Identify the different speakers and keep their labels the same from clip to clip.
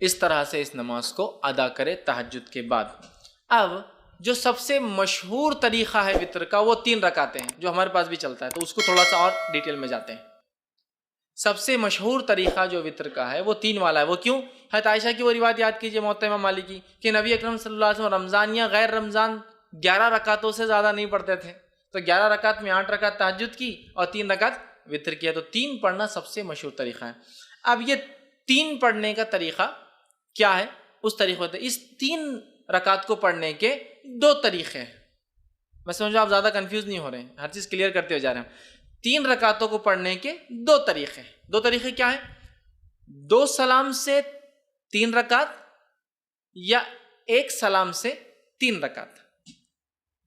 Speaker 1: اس طرح سے اس نماز کو ادا کرے تہجد کے بعد۔ اب جو سب سے مشہور طریقہ ہے وطر کا وہ 3 رکعتیں ہیں، جو ہمارے پاس بھی چلتا ہے، تو اس کو تھوڑا سا اور ڈیٹیل میں جاتے ہیں۔ سب سے مشہور طریقہ جو وطر کا ہے وہ 3 والا ہے۔ وہ کیوں؟ حضرت عائشہ کی وہ روایت یاد کیجئے موطا امام مالک کی کہ نبی اکرم صلی اللہ علیہ وسلم رمضان یا غیر رمضان 11 رکعتوں سے زیادہ نہیں پڑھتے تھے، تو 11 رکعت میں 8 رکعت تہجد کی اور 3 رکعت وطر کیا، تو 3 پڑھنا سب سے مشہور طریقہ ہے۔ اب یہ 3 پڑھنے کا طریقہ کیا ہے؟ اس طریقے ہوتا ہے، اس 3 رکعت کو پڑھنے کے 2 طریقے ہیں۔ میں سمجھو آپ زیادہ کنفیوز نہیں ہو رہے ہیں، ہر چیز کلیئر کرتے ہوئے جا رہے ہیں۔ 3 رکعتوں کو پڑھنے کے 2 طریقے ہیں۔ 2 طریقے کیا ہیں؟ 2 سلام سے 3 رکعت یا 1 سلام سے 3 رکعت۔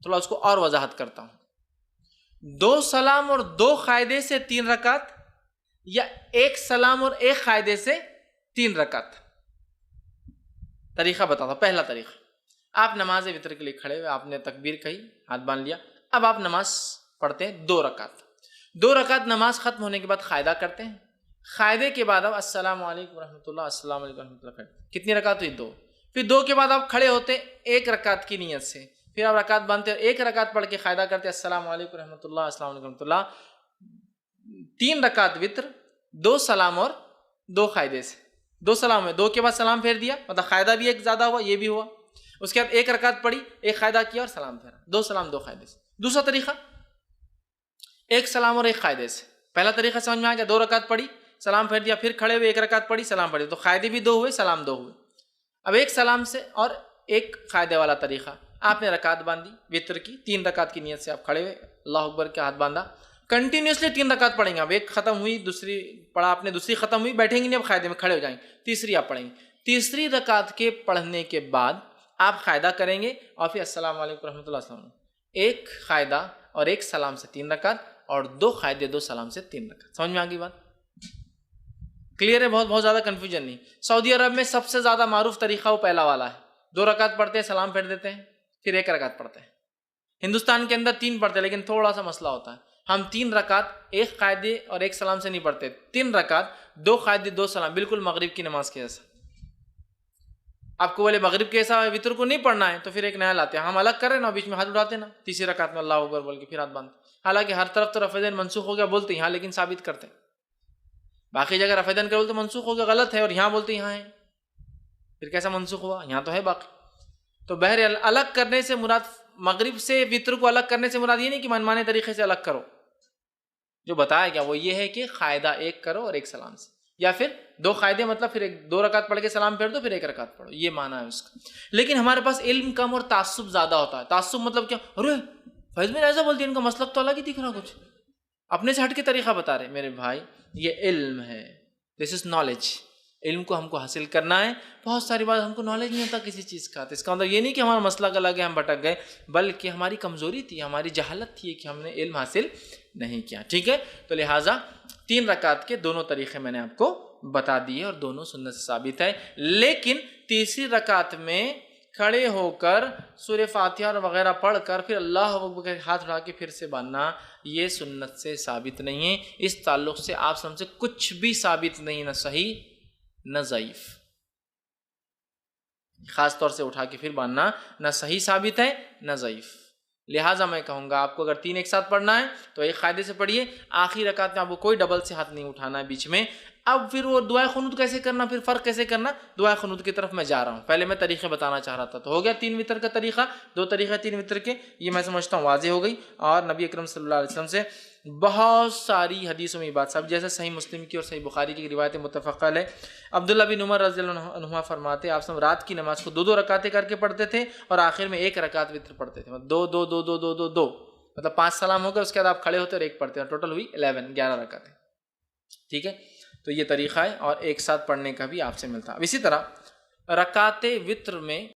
Speaker 1: تھوڑا اس کو اور وضاحت کرتا ہوں۔ 2 سلام اور 2 قاعدے سے 3 رکعت یا 1 سلام اور 1 قاعدے سے 3 رکعت۔ طریقہ بتاتا ہوں۔ پہلا طریقہ، آپ نماز وطر کے لیے کھڑے ہوئے، آپ نے تکبیر کہی، ہاتھ باندھ لیا، اب آپ نماز پڑھتے ہیں 2 رکعت۔ 2 رکعت نماز ختم ہونے کے بعد قاعدہ کرتے ہیں، قاعدے کے بعد اب السلام علیکم ورحمۃ اللہ، السلام علیکم ورحمۃ اللہ کرتے۔ کتنی رکعت ہوئی؟ 2۔ پھر 2 کے بعد آپ کھڑے ہوتے 1 رکعت کی نیت سے، پھر آپ رکعت باندھتے اور 1 رکعت پڑھ کے قاعدہ کرتے السلام علیکم ورحمۃ اللہ، السلام علیکم ورحمۃ اللہ۔ 3 رکعت وطر، 2 سلام اور 2 قاعدے سے۔ 2 سلام ہے، 2 کے بعد سلام پھیر دیا، مطلب قاعدہ بھی ایک زیادہ ہوا، یہ بھی ہوا۔ اس کے بعد 1 رکعت پڑھی، 1 قاعدہ کیا اور سلام پھیرا، 2 سلام 2 قاعدے سے۔ دوسرا طریقہ 1 سلام اور 1 قاعدے سے۔ پہلا طریقہ سمجھ میں آ گیا، 2 رکعت پڑھی، سلام پھیر دیا، پھر کھڑے ہوئے 1 رکعت پڑھی، سلام پھیر دیا، تو قاعدے بھی 2 ہوئے، سلام 2 ہوئے۔ اب 1 سلام سے اور 1 قاعدے والا طریقہ، آپ نے رکعت باندھی وطر کی، 3 رکعت کی نیت سے آپ کھڑے ہوئے، اللہ اکبر کے ہاتھ باندھا، کنٹینیوسلی 3 رکعت پڑھیں گے۔ اب 1 ختم ہوئی، دوسری پڑھا آپ نے، دوسری ختم ہوئی، بیٹھیں گے نہیں، اب قاعدے میں کھڑے ہو جائیں گے، تیسری آپ پڑھیں گے۔ تیسری رکعت کے پڑھنے کے بعد آپ قاعدہ کریں گے اور پھر السلام علیکم ورحمۃ اللہ، السلام علیکم۔ 1 قاعدہ اور 1 سلام سے 3 رکعت اور 2 قاعدے 2 سلام سے 3 رکعت۔ سمجھ میں آ گئی بات؟ کلیئر ہے؟ بہت زیادہ کنفیوژن نہیں۔ سعودی عرب میں سب سے زیادہ معروف طریقہ وہ پہلا والا ہے، 2 رکعت پڑھتے ہیں، سلام پھیر دیتے ہیں، پھر 1 رکعت پڑھتے ہیں۔ ہندوستان کے اندر 3 پڑھتے ہیں، لیکن تھوڑا سا مسئلہ ہوتا ہے، ہم 3 رکعت 1 قاعدے اور 1 سلام سے نہیں پڑھتے، 3 رکعت 2 قاعدے 2 سلام، بالکل مغرب کی نماز کے جیسا۔ آپ کو بولے مغرب کے ایسا وطر کو نہیں پڑھنا ہے تو پھر ایک نیا لاتے ہیں، ہم الگ کر رہے ہیں نا، بیچ میں ہاتھ اٹھاتے نا، تیسری رکعت میں اللہ اکبر بول کے پھر ہاتھ باندھتے، حالانکہ ہر طرف تو رفع دین منسوخ ہو گیا بولتے ہیں یہاں، لیکن ثابت کرتے ہیں۔ باقی جگہ رفع دین کرو تو منسوخ ہو گیا، غلط ہے، اور یہاں بولتے یہاں ہے، پھر کیسا منسوخ ہوا؟ یہاں تو ہے باقی۔ تو بہرحال الگ کرنے سے مراد، مغرب سے وطر کو الگ کرنے سے مراد یہ نہیں کہ منمانے طریقے سے الگ کرو، جو بتایا گیا وہ یہ ہے کہ قاعدہ 1 کرو اور 1 سلام سے، یا پھر 2 قاعدے مطلب پھر 2 رکعت پڑھ کے سلام پھیر دو، پھر 1 رکعت پڑھو، یہ معنی ہے اس کا۔ لیکن ہمارے پاس علم کم اور تعصب زیادہ ہوتا ہے۔ تعصب مطلب کیا؟ ارے فیض میں ایسا بولتی ہے، ان کا مسلک تو الگ ہی دکھ رہا، کچھ اپنے سے ہٹ کے طریقہ بتا رہے۔ میرے بھائی یہ علم ہے، دس از نالج۔ علم کو ہم کو حاصل کرنا ہے۔ بہت ساری بات ہم کو نالج نہیں ہوتا کسی چیز کا، تو اس کا مطلب یہ نہیں کہ ہمارا مسلک الگ ہے، ہم بھٹک گئے، بلکہ ہماری کمزوری تھی، ہماری جہالت تھی کہ ہم نے علم حاصل نہیں کیا، ٹھیک ہے؟ تو لہٰذا 3 رکعت کے دونوں طریقے میں نے آپ کو بتا دیے اور دونوں سنت سے ثابت ہے۔ لیکن تیسری رکعت میں کھڑے ہو کر سورہ فاتحہ اور وغیرہ پڑھ کر پھر اللہ اکبر کے ہاتھ اٹھا کے پھر سے باندھنا، یہ سنت سے ثابت نہیں ہے۔ اس تعلق سے آپ سب سے کچھ بھی ثابت نہیں، نہ صحیح نہ ضعیف۔ خاص طور سے اٹھا کے پھر باندھنا نہ صحیح ثابت ہے نہ ضعیف۔ لہٰذا میں کہوں گا آپ کو اگر 3 ایک ساتھ پڑھنا ہے تو ایک قاعدے سے پڑھیے، آخری رکعت میں آپ کو کوئی ڈبل سے ہاتھ نہیں اٹھانا ہے بیچ میں۔ اب پھر وہ دعائے قنوت کیسے کرنا، پھر فرق کیسے کرنا، دعائے قنوت کی طرف میں جا رہا ہوں۔ پہلے میں طریقے بتانا چاہ رہا تھا، تو ہو گیا 3 وطر کا طریقہ، 2 طریقے 3 وطر کے، یہ میں سمجھتا ہوں واضح ہو گئی۔ اور نبی اکرم صلی اللہ علیہ وسلم سے بہت ساری حدیثوں میں یہ بات، سب جیسے صحیح مسلم کی اور صحیح بخاری کی روایت متفق علیہ۔ عبداللہ بن عمر رضی اللہ عنہما فرماتے آپ سب رات کی نماز کو 2 رکعتیں کر کے پڑھتے تھے اور آخر میں 1 رکعت وطر پڑھتے تھے، 2 2 2 2 2 2 2، مطلب 5 سلام ہو گئے، اس کے بعد آپ کھڑے ہوتے اور 1 پڑھتے ہیں، ٹوٹل ہوئی 11 رکعتیں، ٹھیک ہے؟ تو یہ طریقہ ہے، اور ایک ساتھ پڑھنے کا بھی آپ سے ملتا ہے۔ اب اسی طرح رکعت وطر میں